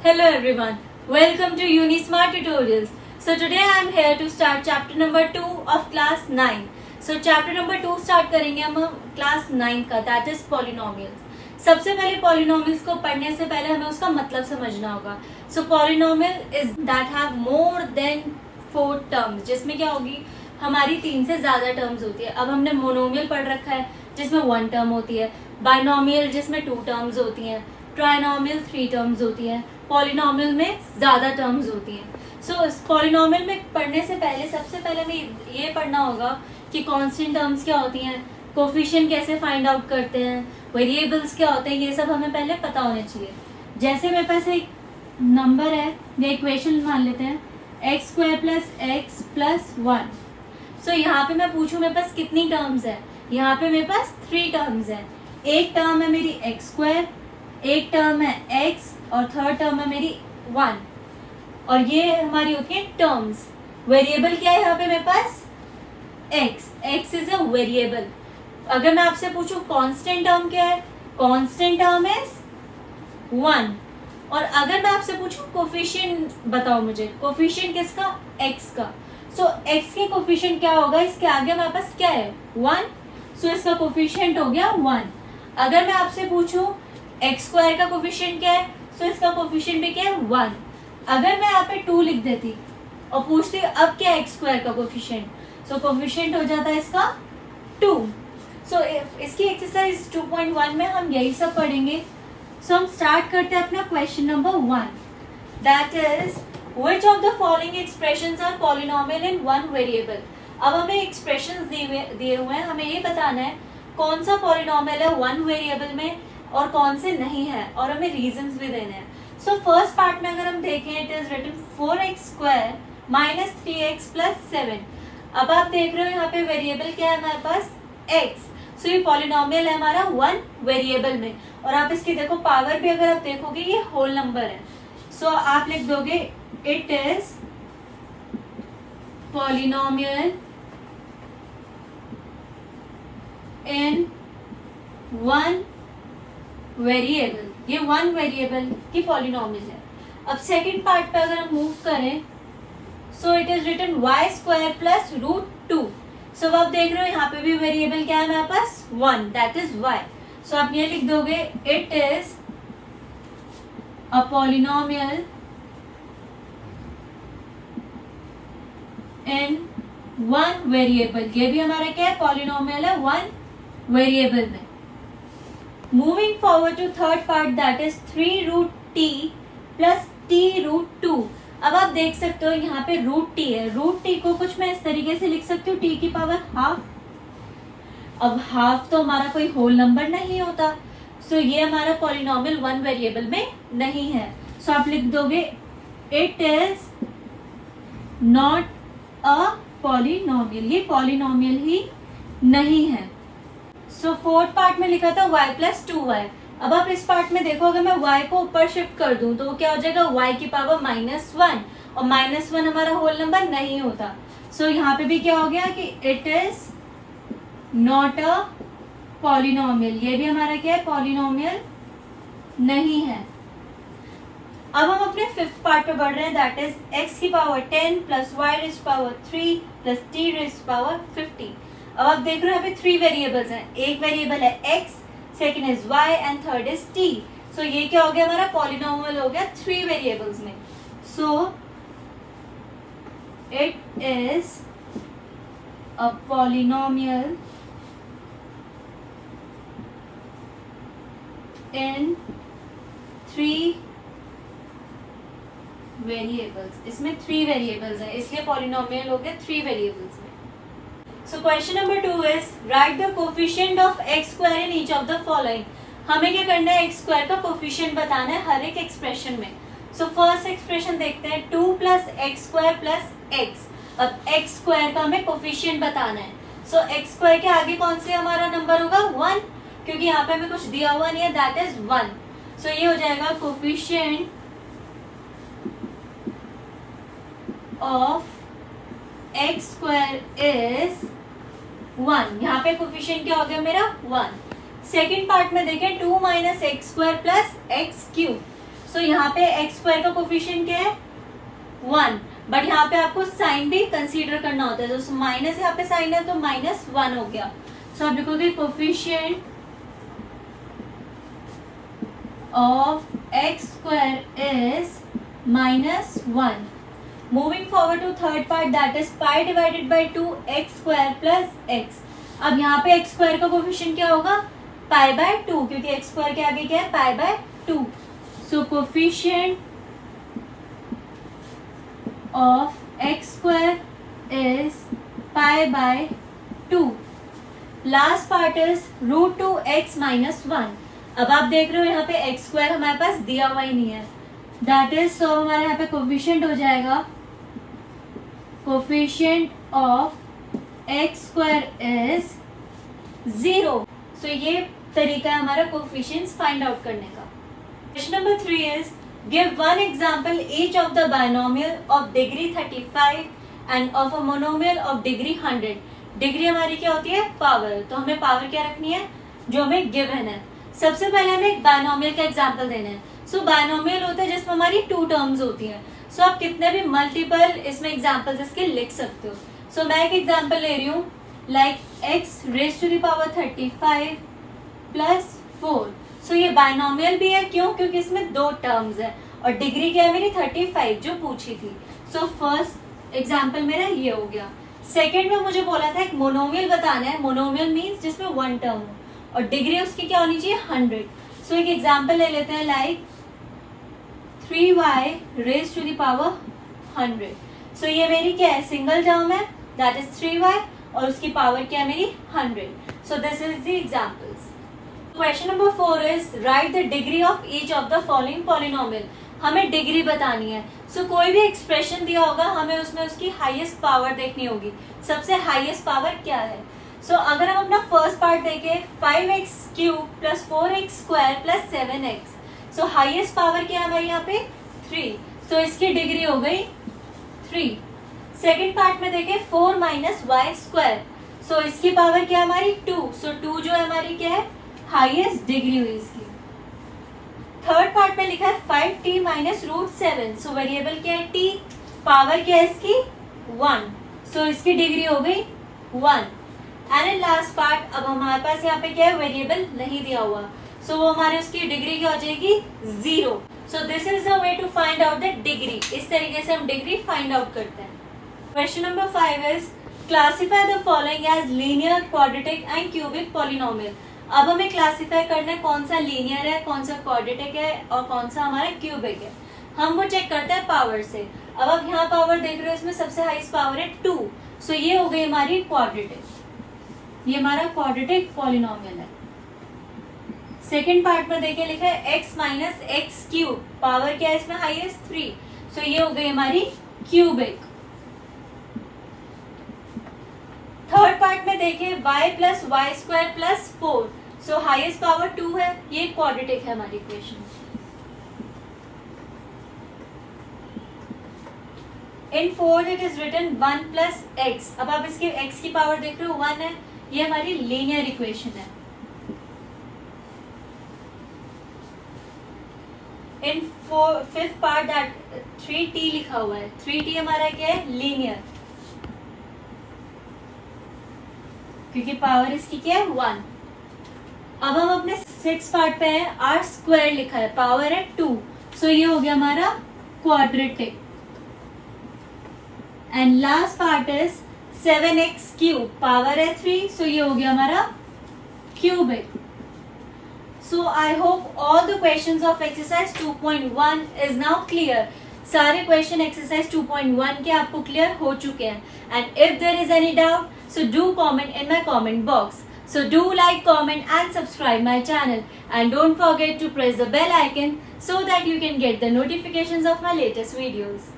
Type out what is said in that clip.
Hello everyone, welcome to Unismart Tutorials. So today I am here to start chapter number 2 of class 9. So chapter number 2 start करेंगे हम class 9 का, that is polynomials. सबसे पहले polynomials को पढ़ने से पहले हमें उसका मतलब समझना होगा. So polynomial is that have more than 4 terms, जिसमें क्या होगी हमारी 3 से ज्यादा टर्म्स होती है. अब हमने मोनोमियल पढ़ रखा है जिसमें 1 टर्म होती है, बाइनोमियल जिसमें 2 टर्म्स होती हैं, ट्राइनोमियल 3 टर्म्स होती हैं, पॉलिनोमियल में ज्यादा टर्म्स होती हैं. सो पॉलिनोमियल में पढ़ने से पहले सबसे पहले हमें ये पढ़ना होगा कि कांस्टेंट टर्म्स क्या होती हैं, कोफिशिएंट कैसे फाइंड आउट करते हैं, वेरिएबल्स क्या होते हैं, ये सब हमें पहले पता होने चाहिए. जैसे मेरे पास एक नंबर है या इक्वेशन मान लेते हैं x² + x + 1. सो यहाँ पे मैं पूछूं मेरे पास कितनी टर्म्स है, यहाँ पे मेरे पास 3 टर्म्स है. एक टर्म है मेरी x², एक टर्म है x और थर्ड टर्म है मेरी 1. और ये हमारी होती है टर्म्स. वेरिएबल क्या है यहाँ पे मेरे पास x इज अ वेरिएबल. अगर मैं आपसे पूछूं कांस्टेंट टर्म क्या है, कांस्टेंट टर्म इज 1. और अगर मैं आपसे पूछूं कोफिशिएंट बताओ मुझे, कोफिशिएंट किसका, x का. सो x के कोफिशिएंट क्या होगा, इसके आगे हमारे पास क्या है 1. सो इसका कोफिशिएंट हो गया 1. अगर मैं आपसे पूछूं x² का कोफिशिएंट क्या है, सो इसका कोफिशिएंट भी क्या है 1. अगर मैं यहाँ पे 2 लिख देती और पूछती अब क्या है x² का कोफिशिएंट, सो कोफिशिएंट हो जाता है इसका 2. सो इसकी एक्सरसाइज 2.1 में हम यही सब पढ़ेंगे. सो हम स्टार्ट करते हैं अपना question number 1, that is which of the following expressions are polynomial in one variable. अब हमें एक्सप्रेशंस दिए हुए हैं, हमें ये बताना है कौन सा पॉलिनोमियल है वन वेरिएबल में और कौन से नहीं है, और हमें रीजंस भी देने हैं. सो फर्स्ट पार्ट में अगर हम देखें, it is written 4x² - 3x + 7. अब आप देख रहे हो यहाँ पे वेरिएबल क्या है हमारे पास x. सो ये पॉलिनोमियल है हमारा वन वेरिएबल में. और आप इसकी देखो पावर भी अगर आप देखोगे ये होल नंबर है. सो आप लिख दोगे it is polynomial in one variable. ये वन वेरिएबल की पॉलिनोमियल है. अब सेकंड पार्ट पे अगर हम मूव करें, so it is written y² + √2. So आप देख रहे हो यहाँ पे भी वेरिएबल क्या है मेरे पास 1, दैट इज y. सो आप ये लिख दोगे it is a polynomial in one variable. ये भी हमारा क्या है पॉलिनोमियल है वन वेरिएबल में. Moving forward to third part, that is 3√t + t√2. अब आप देख सकते हो यहाँ पे √t है. √t को कुछ मैं इस तरीके से लिख सकती हूँ t की पावर ½. अब हाफ तो हमारा कोई होल नंबर नहीं होता, सो ये हमारा पॉलिनोमियल वन वेरिएबल में नहीं है. सो आप लिख दोगे it is not a polynomial. ये पॉलिनोमियल ही नहीं है. सो फोर्थ पार्ट में लिखा था y + 2y. अब आप इस पार्ट में देखो, अगर मैं y को ऊपर शिफ्ट कर दूं तो क्या हो जाएगा y की पावर -1, और -1 हमारा होल नंबर नहीं होता. सो यहाँ पे भी क्या हो गया कि it is not a polynomial. ये भी हमारा क्या है पॉलिनोमियल नहीं है. अब हम अपने फिफ्थ पार्ट पे बढ़ रहे हैं, दैट इज x की पावर 10 + y³ + t⁻50. अब आप देख रहे हो यहाँ पे 3 वेरिएबल्स हैं. एक वेरिएबल है x, second is y and third is t. सो ये क्या हो गया हमारा पॉलिनोमियल हो गया 3 वेरिएबल्स में. सो it is a polynomial in 3 variables. इसमें 3 वेरिएबल्स हैं, इसलिए पॉलिनोमियल हो गया 3 वेरिएबल्स में. So question number 2 is write the coefficient of x² in each of the following. हमें क्या करना है, x² का कोफिशिएंट बताना है हर एक एक्सप्रेशन में. सो फर्स्ट एक्सप्रेशन देखते हैं 2 + x² + x. अब x² का हमें कोफिशिएंट बताना है. सो x² के आगे कौन से हमारा नंबर होगा 1, क्योंकि यहाँ पे हमें कुछ दिया हुआ नहीं है, दैट इज 1. सो ये हो जाएगा कोफिशिएंट ऑफ x² इज 1. यहाँ पे कोफिशिएंट क्या हो गया मेरा 1. सेकेंड पार्ट में देखें 2 - x² + x³. सो यहाँ पे एक्स स्क्वायर का कोफिशिएंट क्या है 1, बट यहाँ पे आपको साइन भी कंसीडर करना होता है, तो माइनस यहाँ पे साइन है तो -1 हो गया। सो आप लिखोगे coefficient of x square is -1। Moving forward to third part, that is pi divided by 2 x square plus x. अब यहाँ पे एक्स स्क्वायर का कोफिशिएंट क्या होगा पाई बाय 2, क्योंकि एक्स स्क्वायर के आगे क्या है pi by 2। So coefficient of x square is pi by 2। Last part is √2x - 1। अब आप देख रहे हो यहाँ पे एक्स स्क्वायर हमारे पास दिया हुआ ही नहीं है, दैट इज सो हमारे यहाँ पे कोफिशिएंट हो जाएगा coefficient of x square is 0। सो ये तरीका है हमारा कोफिशिएंट्स फाइंड आउट करने का। Question number 3 is give one example each of the binomial of degree 35 end of a monomial of degree 100। Degree हमारी क्या होती है पावर, तो हमें पावर क्या रखनी है जो हमें गिवन है। सबसे पहले हमें एक बायनोमियल का एग्जांपल देना है। सो बायनोमियल होता है जिसमें हमारी 2 टर्म्स होती हैं। सो आप कितने भी मल्टीपल इसमें एग्जांपल्स इसके लिख सकते हो। सो मैं एक एग्जांपल ले रही हूँ like x raise to the power 35 plus 4। So ये बायनोमियल भी है, क्यों? क्योंकि इसमें 2 टर्म्स है और डिग्री क्या है मेरी 35 जो पूछी थी। सो फर्स्ट एग्जाम्पल मेरा ये हो गया। सेकेंड में मुझे बोला था एक मोनोमियल बताना है। मोनोमियल मीन्स जिसमें 1 टर्म हो और डिग्री उसकी क्या होनी चाहिए 100। सो एक एग्जाम्पल ले लेते हैं like 3y raise to the power 100। So ये मेरी क्या है सिंगल टर्म है, दैट इज 3y और उसकी पावर क्या है मेरी 100। So this is the examples. Question number 4 is write the degree of each of the following polynomial. हमें डिग्री बतानी है। सो कोई भी एक्सप्रेशन दिया होगा हमें उसमें उसकी हाईएस्ट पावर देखनी होगी, सबसे हाईएस्ट पावर क्या है। सो अगर हम अपना फर्स्ट पार्ट देखें 5x³ plus 4x² plus 7x। सो हाईएस्ट पावर क्या है हमारी यहाँ पे 3। सो इसकी डिग्री हो गई 3। सेकेंड पार्ट में देखें 4 - y²। सो इसकी पावर क्या है हमारी 2। सो 2 जो है हमारी क्या है हाईएस्ट डिग्री हुई इसकी। थर्ड पार्ट में लिखा है 5t - √7। सो वेरिएबल क्या है t, पावर क्या है इसकी 1। सो इसकी डिग्री हो गई 1। एंड इन लास्ट पार्ट अब हमारे पास यहाँ पे क्या है वेरिएबल नहीं दिया हुआ, सो वो हमारे उसकी डिग्री क्या हो जाएगी 0। So this is the way to find out the degree. इस तरीके से हम डिग्री फाइंड आउट करते हैं। Question number 5 is classify the following as linear, quadratic and cubic polynomial. अब हमें क्लासिफाई करना है कौन सा लीनियर है, कौन सा क्वाड्रेटिक है और कौन सा हमारा क्यूबिक है। हम वो चेक करते हैं पावर से। अब आप यहाँ पावर देख रहे हो, इसमें सबसे हाईएस्ट पावर है 2। सो ये हो गई हमारी क्वाड्रेटिक, ये हमारा क्वाड्रेटिक पॉलिनोमियल है। सेकेंड पार्ट में देखिए लिखा है x - x³, पावर क्या है इसमें हाईएस्ट 3। सो ये हो गई हमारी क्यूबिक। थर्ड पार्ट में देखिए y + y² + 4। सो हाईएस्ट पावर 2 है, ये क्वाड्रेटिक है हमारी equation. In 4 it is written 1 + x। अब आप इसके x की पावर देख रहे हो 1 है, ये हमारी लीनियर इक्वेशन है। In fifth part that 3t लिखा हुआ है, 3t हमारा क्या है लीनियर, क्योंकि पावर इसकी क्या है 1। अब हम अपने 6 पार्ट पे हैं, r² लिखा है, पावर है 2। सो ये हो गया हमारा quadratic. And last part is 7x³, power है 3। सो ये हो गया हमारा cubic. So I hope all the questions of exercise 2.1 is now clear. सारे क्वेश्चन एक्सरसाइज 2.1 के आपको क्लियर हो चुके हैं। And if there is any doubt, so do comment in my comment box. So do like, comment and subscribe my channel, and don't forget to press the bell icon so that you can get the notifications of my latest videos.